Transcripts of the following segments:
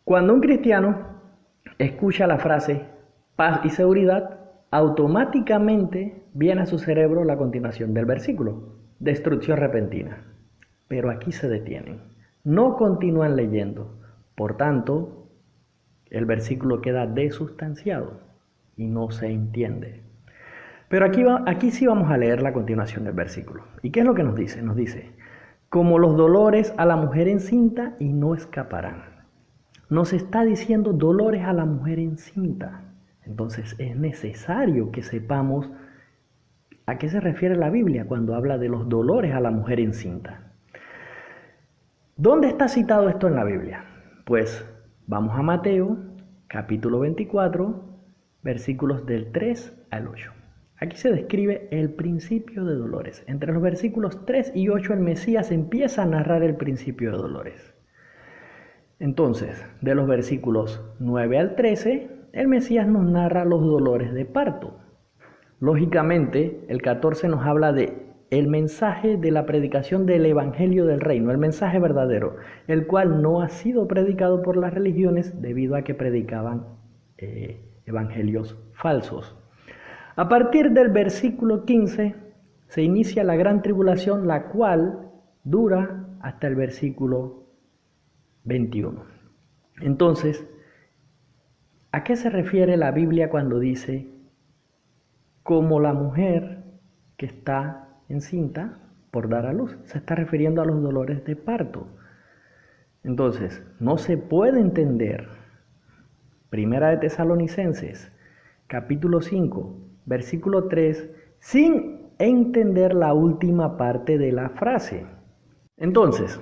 Cuando un cristiano escucha la frase paz y seguridad, automáticamente viene a su cerebro la continuación del versículo, destrucción repentina. Pero aquí se detienen, no continúan leyendo. Por tanto, el versículo queda desustanciado y no se entiende. Pero aquí sí vamos a leer la continuación del versículo. ¿Y qué es lo que nos dice? Nos dice, como los dolores a la mujer encinta y no escaparán. Nos está diciendo dolores a la mujer encinta. Entonces es necesario que sepamos a qué se refiere la Biblia cuando habla de los dolores a la mujer encinta. ¿Dónde está citado esto en la Biblia? Pues vamos a Mateo, capítulo 24, versículos del 3 al 8. Aquí se describe el principio de dolores. Entre los versículos 3 y 8 el Mesías empieza a narrar el principio de dolores. Entonces, de los versículos 9 al 13, el Mesías nos narra los dolores de parto. Lógicamente, el 14 nos habla de el mensaje de la predicación del Evangelio del Reino, el mensaje verdadero, el cual no ha sido predicado por las religiones debido a que predicaban evangelios falsos. A partir del versículo 15 se inicia la gran tribulación, la cual dura hasta el versículo 21. Entonces, ¿a qué se refiere la Biblia cuando dice como la mujer que está encinta por dar a luz? Se está refiriendo a los dolores de parto. Entonces, no se puede entender Primera de Tesalonicenses, capítulo 5, versículo 3, sin entender la última parte de la frase. Entonces,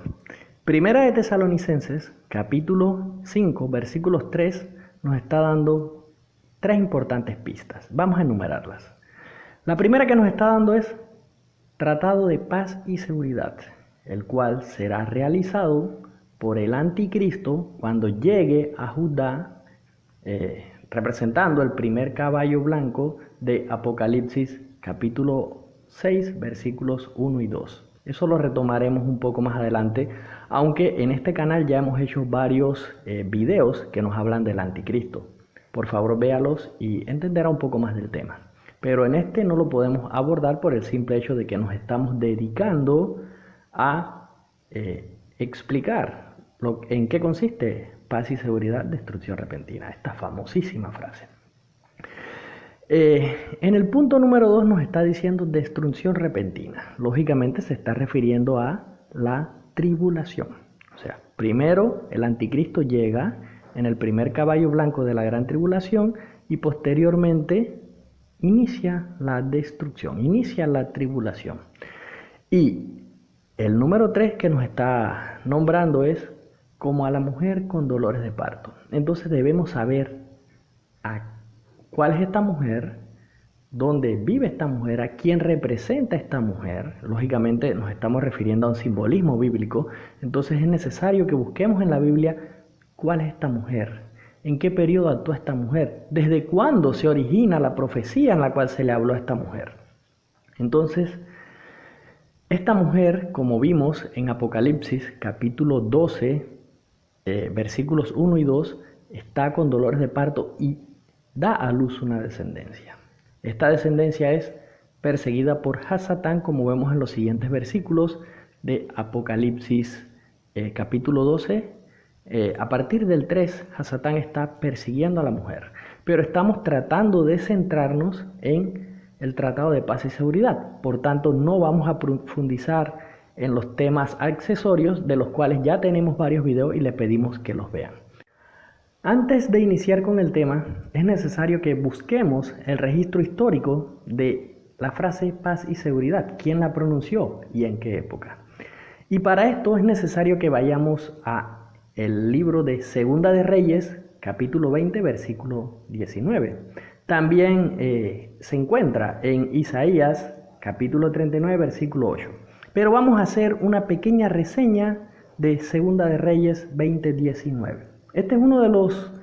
Primera de Tesalonicenses, capítulo 5, versículos 3, nos está dando tres importantes pistas. Vamos a enumerarlas. La primera que nos está dando es Tratado de Paz y Seguridad, el cual será realizado por el anticristo cuando llegue a Judá, representando el primer caballo blanco de Apocalipsis, capítulo 6, versículos 1 y 2. Eso lo retomaremos un poco más adelante, aunque en este canal ya hemos hecho varios videos que nos hablan del anticristo. Por favor, véalos y entenderá un poco más del tema. Pero en este no lo podemos abordar por el simple hecho de que nos estamos dedicando a explicar en qué consiste paz y seguridad, destrucción repentina. Esta famosísima frase. En el punto número 2 nos está diciendo destrucción repentina. Lógicamente se está refiriendo a la tribulación. O sea, primero el anticristo llega en el primer caballo blanco de la gran tribulación y posteriormente inicia la destrucción, inicia la tribulación. Y el número 3 que nos está nombrando es como a la mujer con dolores de parto. Entonces debemos saber cuál es esta mujer, dónde vive esta mujer, a quién representa esta mujer. Lógicamente nos estamos refiriendo a un simbolismo bíblico. Entonces es necesario que busquemos en la Biblia cuál es esta mujer. ¿En qué periodo actúa esta mujer? ¿Desde cuándo se origina la profecía en la cual se le habló a esta mujer? Entonces, esta mujer, como vimos en Apocalipsis, capítulo 12, versículos 1 y 2, está con dolores de parto y da a luz una descendencia. Esta descendencia es perseguida por Hasatán, como vemos en los siguientes versículos de Apocalipsis, capítulo 12, a partir del 3, Hasatán está persiguiendo a la mujer, pero estamos tratando de centrarnos en el Tratado de Paz y Seguridad. Por tanto, no vamos a profundizar en los temas accesorios, de los cuales ya tenemos varios videos y les pedimos que los vean. Antes de iniciar con el tema, es necesario que busquemos el registro histórico de la frase paz y seguridad, quién la pronunció y en qué época. Y para esto es necesario que vayamos a el libro de Segunda de Reyes, capítulo 20, versículo 19. También se encuentra en Isaías, capítulo 39, versículo 8. Pero vamos a hacer una pequeña reseña de Segunda de Reyes 20, 19. Este es uno de los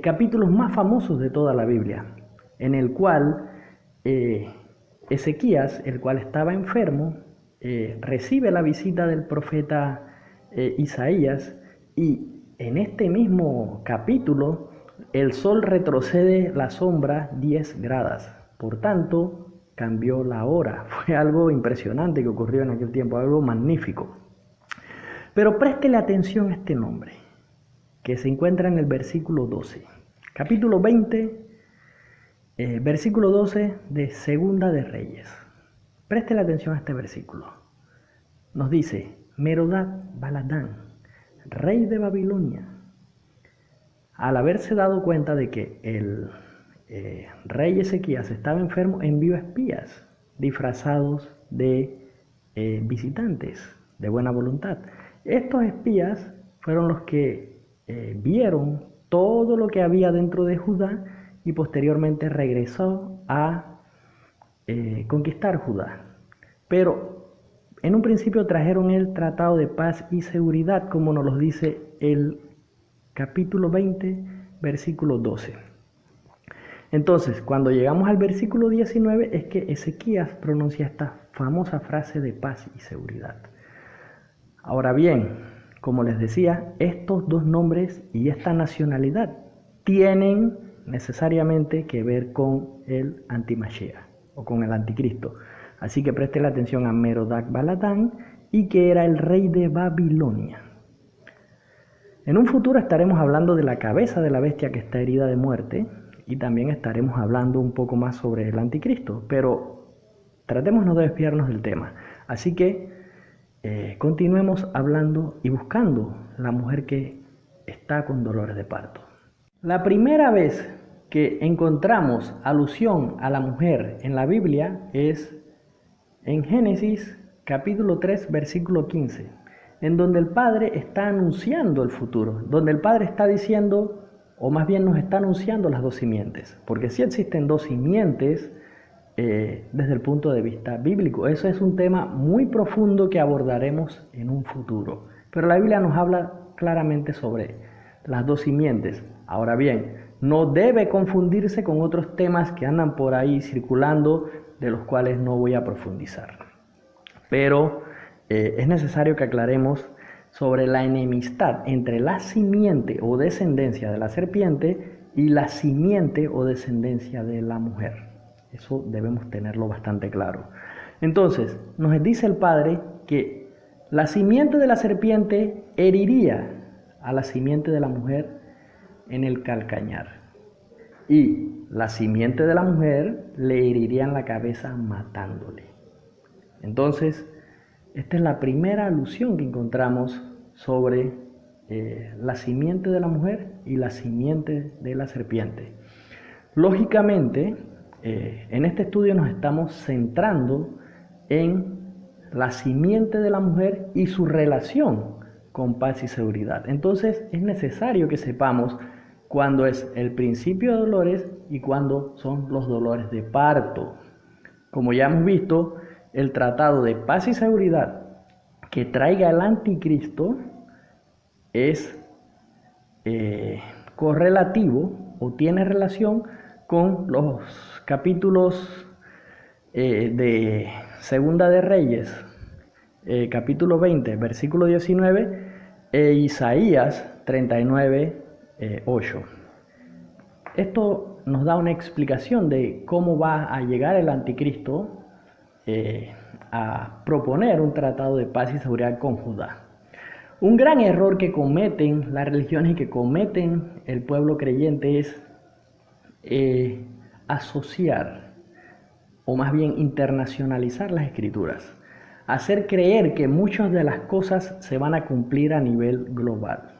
capítulos más famosos de toda la Biblia, en el cual Ezequías, el cual estaba enfermo, recibe la visita del profeta Isaías y en este mismo capítulo, el sol retrocede la sombra 10 grados. Por tanto, cambió la hora. Fue algo impresionante que ocurrió en aquel tiempo, algo magnífico. Pero préstele atención a este nombre, que se encuentra en el versículo 12. Capítulo 20, versículo 12 de Segunda de Reyes. Préstele atención a este versículo. Nos dice, Merodach-Baladán, rey de Babilonia, al haberse dado cuenta de que el rey Ezequías estaba enfermo, envió espías disfrazados de visitantes de buena voluntad. Estos espías fueron los que vieron todo lo que había dentro de Judá y posteriormente regresó a conquistar Judá. Pero en un principio trajeron el tratado de paz y seguridad, como nos lo dice el capítulo 20, versículo 12. Entonces, cuando llegamos al versículo 19, es que Ezequías pronuncia esta famosa frase de paz y seguridad. Ahora bien, como les decía, estos dos nombres y esta nacionalidad tienen necesariamente que ver con el antimashiach o con el anticristo. Así que preste la atención a Merodach-Baladán, y que era el rey de Babilonia. En un futuro estaremos hablando de la cabeza de la bestia que está herida de muerte, y también estaremos hablando un poco más sobre el anticristo, pero tratemos no de desviarnos del tema. Así que continuemos hablando y buscando la mujer que está con dolores de parto. La primera vez que encontramos alusión a la mujer en la Biblia es en Génesis capítulo 3, versículo 15, en donde el Padre está anunciando el futuro, donde el Padre está diciendo, o más bien nos está anunciando las dos simientes, porque sí existen dos simientes desde el punto de vista bíblico. Eso es un tema muy profundo que abordaremos en un futuro, pero la Biblia nos habla claramente sobre las dos simientes. Ahora bien, no debe confundirse con otros temas que andan por ahí circulando, de los cuales no voy a profundizar. Pero es necesario que aclaremos sobre la enemistad entre la simiente o descendencia de la serpiente y la simiente o descendencia de la mujer. Eso debemos tenerlo bastante claro. Entonces, nos dice el Padre que la simiente de la serpiente heriría a la simiente de la mujer en el calcañar, y la simiente de la mujer le heriría en la cabeza matándole. Entonces, esta es la primera alusión que encontramos sobre la simiente de la mujer y la simiente de la serpiente. Lógicamente, en este estudio nos estamos centrando en la simiente de la mujer y su relación con paz y seguridad. Entonces, es necesario que sepamos cuándo es el principio de dolores y cuándo son los dolores de parto. Como ya hemos visto, el tratado de paz y seguridad que traiga el anticristo es correlativo o tiene relación con los capítulos de Segunda de Reyes, capítulo 20, versículo 19, e Isaías 39, 8. Esto nos da una explicación de cómo va a llegar el anticristo a proponer un tratado de paz y seguridad con Judá. Un gran error que cometen las religiones y que cometen el pueblo creyente es asociar, o más bien internacionalizar las escrituras, hacer creer que muchas de las cosas se van a cumplir a nivel global.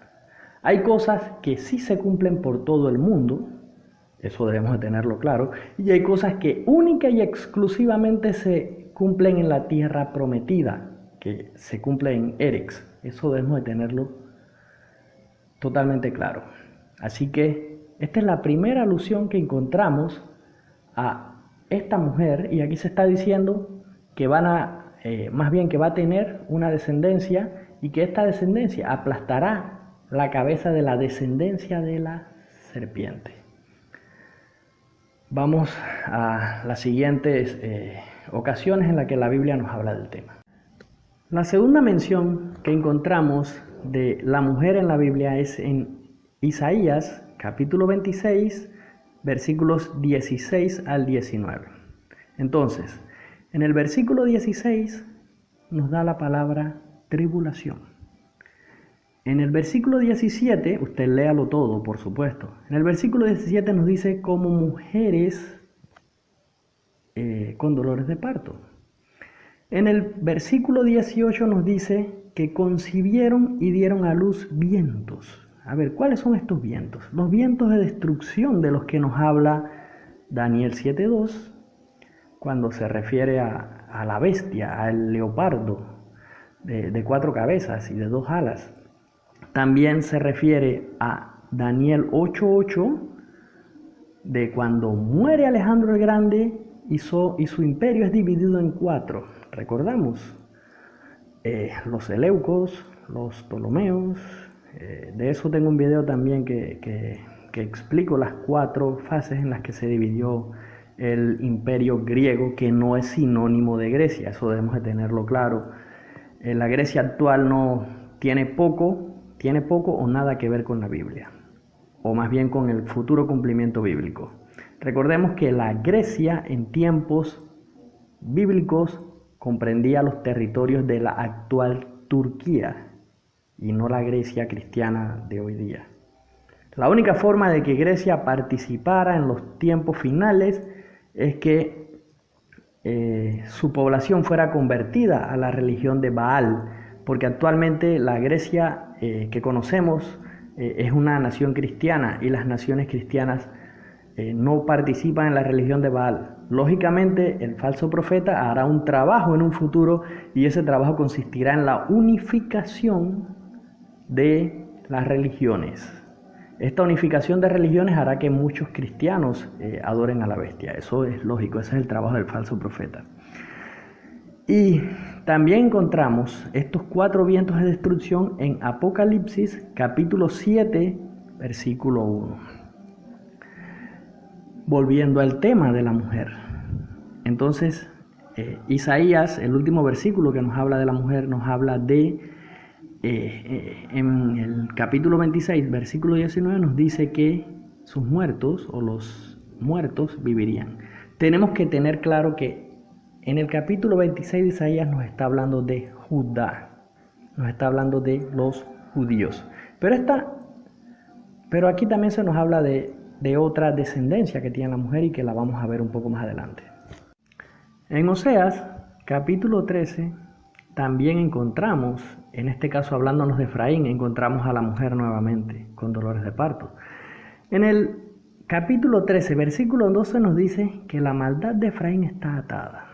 Hay cosas que sí se cumplen por todo el mundo, eso debemos de tenerlo claro, y hay cosas que única y exclusivamente se cumplen en la tierra prometida, que se cumple en Erex. Eso debemos de tenerlo totalmente claro. Así que esta es la primera alusión que encontramos a esta mujer, y aquí se está diciendo que más bien que va a tener una descendencia, y que esta descendencia aplastará la cabeza de la descendencia de la serpiente. Vamos a las siguientes ocasiones en las que la Biblia nos habla del tema. La segunda mención que encontramos de la mujer en la Biblia es en Isaías, capítulo 26, versículos 16 al 19. Entonces, en el versículo 16 nos da la palabra tribulación. En el versículo 17, usted léalo todo, por supuesto. En el versículo 17 nos dice como mujeres con dolores de parto. En el versículo 18 nos dice que concibieron y dieron a luz vientos. A ver, ¿cuáles son estos vientos? Los vientos de destrucción de los que nos habla Daniel 7:2, cuando se refiere a la bestia, al leopardo de 4 cabezas y de 2 alas. También se refiere a Daniel 8:8, de cuando muere Alejandro el Grande y su imperio es dividido en 4. Recordamos los Seleucos, los Ptolomeos. De eso tengo un video también que explico las 4 fases en las que se dividió el imperio griego, que no es sinónimo de Grecia. Eso debemos de tenerlo claro. La Grecia actual no tiene poco o nada que ver con la Biblia, o más bien con el futuro cumplimiento bíblico. Recordemos que la Grecia en tiempos bíblicos comprendía los territorios de la actual Turquía y no la Grecia cristiana de hoy día. La única forma de que Grecia participara en los tiempos finales es que su población fuera convertida a la religión de Baal, porque actualmente la Grecia que conocemos es una nación cristiana y las naciones cristianas no participan en la religión de Baal. Lógicamente, el falso profeta hará un trabajo en un futuro y ese trabajo consistirá en la unificación de las religiones. Esta unificación de religiones hará que muchos cristianos adoren a la bestia. Eso es lógico, ese es el trabajo del falso profeta. Y también encontramos estos 4 vientos de destrucción en Apocalipsis capítulo 7, versículo 1. Volviendo al tema de la mujer. Entonces, Isaías, el último versículo que nos habla de la mujer, nos habla de, en el capítulo 26, versículo 19, nos dice que sus muertos o los muertos vivirían. Tenemos que tener claro que en el capítulo 26 de Isaías nos está hablando de Judá, nos está hablando de los judíos. Pero aquí también se nos habla de otra descendencia que tiene la mujer y que la vamos a ver un poco más adelante. En Oseas, capítulo 13, también encontramos, en este caso hablándonos de Efraín, encontramos a la mujer nuevamente con dolores de parto. En el capítulo 13, versículo 12 nos dice que la maldad de Efraín está atada.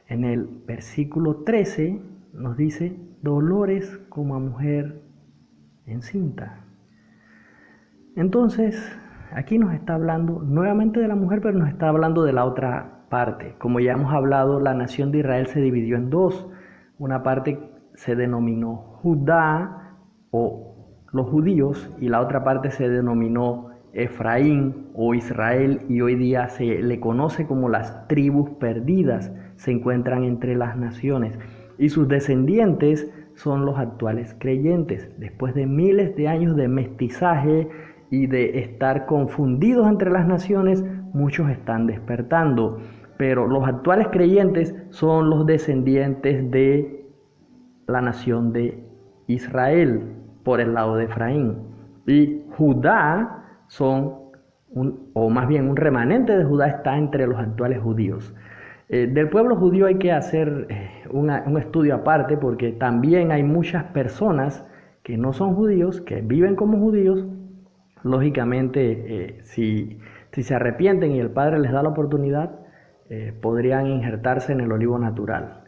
En el versículo 13 nos dice dolores como a mujer encinta. Entonces, aquí nos está hablando nuevamente de la mujer, pero nos está hablando de la otra parte. Como ya hemos hablado, la nación de Israel se dividió en 2. Una parte se denominó Judá o los judíos y la otra parte se denominó Efraín o Israel, y hoy día se le conoce como las tribus perdidas. Se encuentran entre las naciones y sus descendientes son los actuales creyentes. Después de miles de años de mestizaje y de estar confundidos entre las naciones, muchos están despertando, pero los actuales creyentes son los descendientes de la nación de Israel por el lado de Efraín, y Judá o más bien un remanente de Judá está entre los actuales judíos. Del pueblo judío hay que hacer un estudio aparte, porque también hay muchas personas que no son judíos, que viven como judíos. Lógicamente, si se arrepienten y el Padre les da la oportunidad, podrían injertarse en el olivo natural.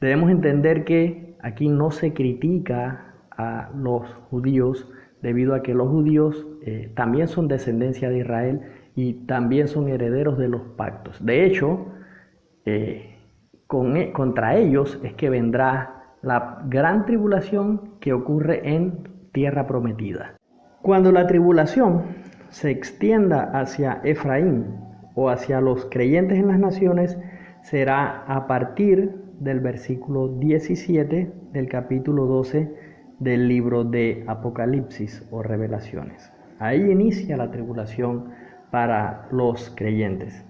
Debemos entender que aquí no se critica a los judíos, debido a que los judíos también son descendencia de Israel y también son herederos de los pactos. De hecho, contra ellos es que vendrá la gran tribulación que ocurre en tierra prometida. Cuando la tribulación se extienda hacia Efraín o hacia los creyentes en las naciones, será a partir del versículo 17 del capítulo 12 del libro de Apocalipsis o Revelaciones. Ahí inicia la tribulación para los creyentes.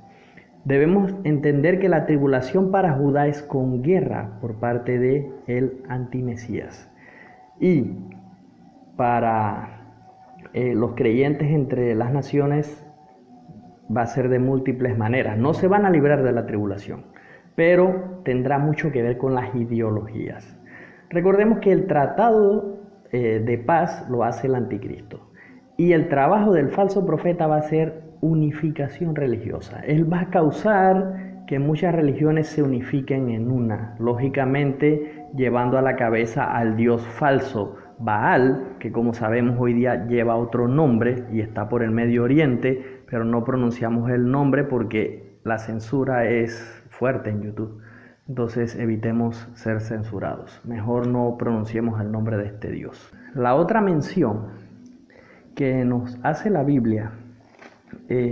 Debemos entender que la tribulación para Judá es con guerra por parte de el antimesías. Y para los creyentes entre las naciones va a ser de múltiples maneras. No se van a librar de la tribulación, pero tendrá mucho que ver con las ideologías. Recordemos que el tratado de paz lo hace el anticristo. Y el trabajo del falso profeta va a ser unificación religiosa. Él va a causar que muchas religiones se unifiquen en una, lógicamente llevando a la cabeza al dios falso Baal, que como sabemos hoy día lleva otro nombre y está por el Medio Oriente, pero no pronunciamos el nombre porque la censura es fuerte en YouTube. Entonces evitemos ser censurados. Mejor no pronunciemos el nombre de este dios. La otra mención que nos hace la Biblia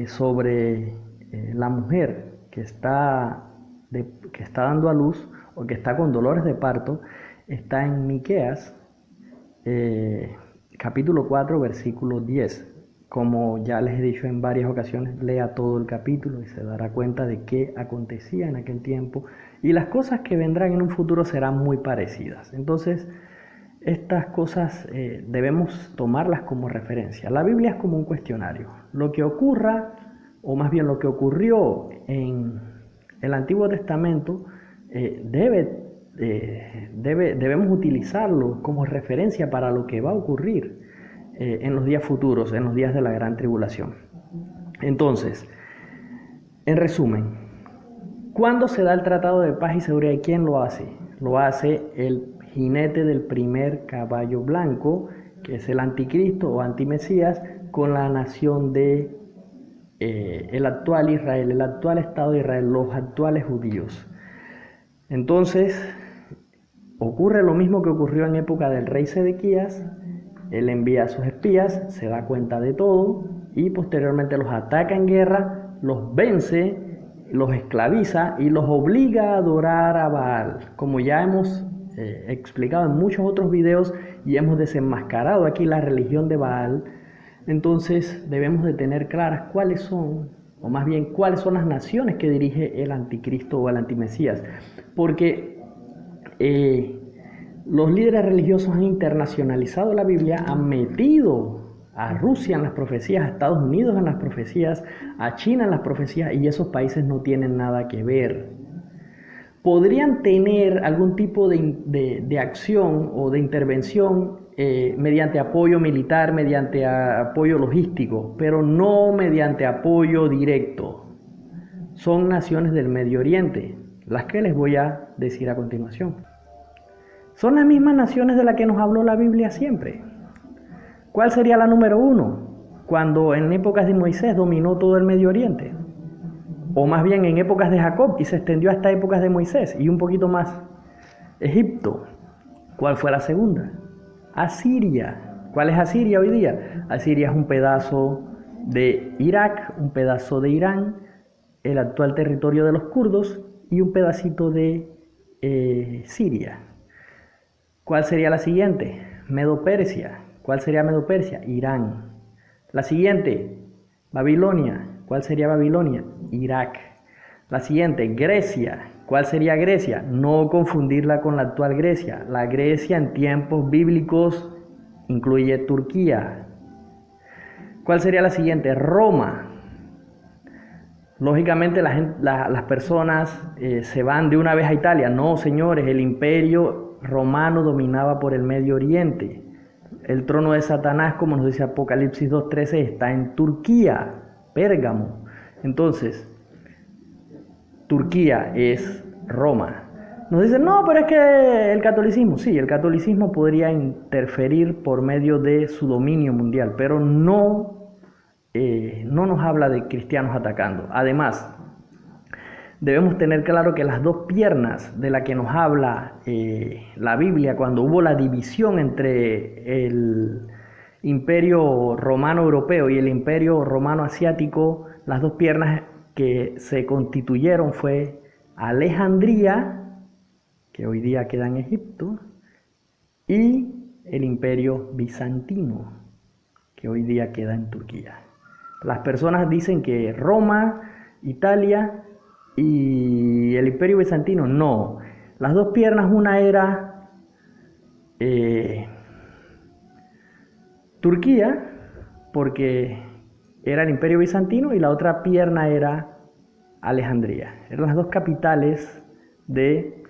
sobre la mujer que está dando a luz o que está con dolores de parto está en Miqueas capítulo 4 versículo 10. Como ya les he dicho en varias ocasiones, lea todo el capítulo y se dará cuenta de qué acontecía en aquel tiempo y las cosas que vendrán en un futuro serán muy parecidas. Entonces estas cosas debemos tomarlas como referencia. La Biblia es como un cuestionario. Lo que ocurra, o más bien lo que ocurrió en el Antiguo Testamento, debemos utilizarlo como referencia para lo que va a ocurrir en los días futuros, en los días de la gran tribulación. Entonces, en resumen, ¿cuándo se da el Tratado de Paz y Seguridad y quién lo hace? Lo hace el jinete del primer caballo blanco, que es el anticristo o antimesías, con la nación de el actual Israel, el actual Estado de Israel, los actuales judíos. Entonces, ocurre lo mismo que ocurrió en época del rey Sedequías. Él envía a sus espías, se da cuenta de todo y posteriormente los ataca en guerra, los vence, los esclaviza y los obliga a adorar a Baal, como ya hemos explicado en muchos otros videos y hemos desenmascarado aquí la religión de Baal. Entonces debemos de tener claras cuáles son, o más bien cuáles son las naciones que dirige el anticristo o el antimesías, porque los líderes religiosos han internacionalizado la Biblia, han metido a Rusia en las profecías, a Estados Unidos en las profecías, a China en las profecías, y esos países no tienen nada que ver. Podrían tener algún tipo de acción o de intervención mediante apoyo militar, mediante apoyo logístico, pero no mediante apoyo directo. Son naciones del Medio Oriente, las que les voy a decir a continuación. Son las mismas naciones de las que nos habló la Biblia siempre. ¿Cuál sería la número uno? Cuando en épocas de Moisés dominó todo el Medio Oriente. O más bien en épocas de Jacob y se extendió hasta épocas de Moisés y un poquito más. Egipto. ¿Cuál fue la segunda? Asiria. ¿Cuál es Asiria hoy día? Asiria es un pedazo de Irak, un pedazo de Irán, el actual territorio de los kurdos y un pedacito de Siria. ¿Cuál sería la siguiente? Medo-Persia. ¿Cuál sería Medo-Persia? Irán. La siguiente, Babilonia. ¿Cuál sería Babilonia? Irak. La siguiente, Grecia. ¿Cuál sería Grecia? No confundirla con la actual Grecia. La Grecia en tiempos bíblicos incluye Turquía. ¿Cuál sería la siguiente? Roma. Lógicamente las personas se van de una vez a Italia. No, señores, el imperio romano dominaba por el Medio Oriente. El trono de Satanás, como nos dice Apocalipsis 2:13, está en Turquía, Pérgamo. Entonces, Turquía es Roma. Nos dicen, no, pero es que el catolicismo, sí, el catolicismo podría interferir por medio de su dominio mundial, pero no nos habla de cristianos atacando. Además, debemos tener claro que las dos piernas de las que nos habla la Biblia cuando hubo la división entre el imperio romano europeo y el imperio romano asiático, las dos piernas que se constituyeron fue Alejandría, que hoy día queda en Egipto, y el Imperio Bizantino, que hoy día queda en Turquía. Las personas dicen que Roma, Italia y el Imperio Bizantino. No, las dos piernas, una era Turquía, porque era el Imperio Bizantino, y la otra pierna era Alejandría. Eran las dos capitales de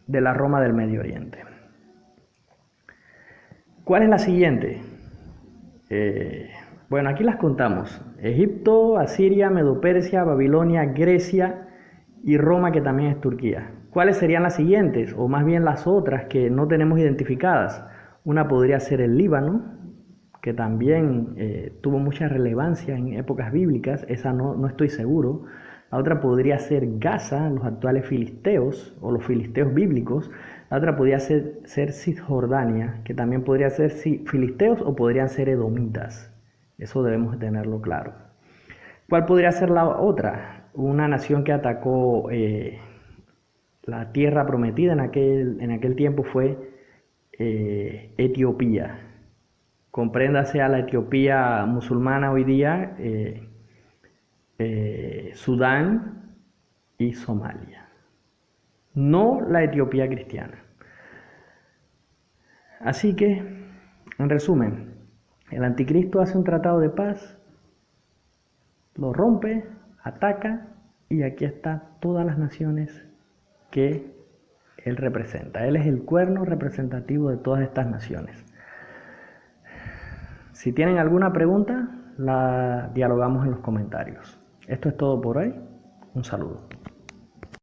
la Roma del Medio Oriente. ¿Cuál es la siguiente? Bueno, aquí las contamos: Egipto, Asiria, Medo-Persia, Babilonia, Grecia y Roma, que también es Turquía. ¿Cuáles serían las siguientes, o más bien las otras que no tenemos identificadas? Una podría ser el Líbano, que también tuvo mucha relevancia en épocas bíblicas. Esa no estoy seguro. La otra podría ser Gaza, los actuales filisteos o los filisteos bíblicos. La otra podría ser Cisjordania, que también podría ser filisteos o podrían ser edomitas. Eso debemos tenerlo claro. ¿Cuál podría ser la otra? Una nación que atacó la tierra prometida en aquel tiempo fue Etiopía. Compréndase a la Etiopía musulmana hoy día, Sudán y Somalia. No la Etiopía cristiana. Así que, en resumen, el anticristo hace un tratado de paz, lo rompe, ataca, y aquí están todas las naciones que él representa. Él es el cuerno representativo de todas estas naciones. Si tienen alguna pregunta, la dialogamos en los comentarios. Esto es todo por hoy. Un saludo.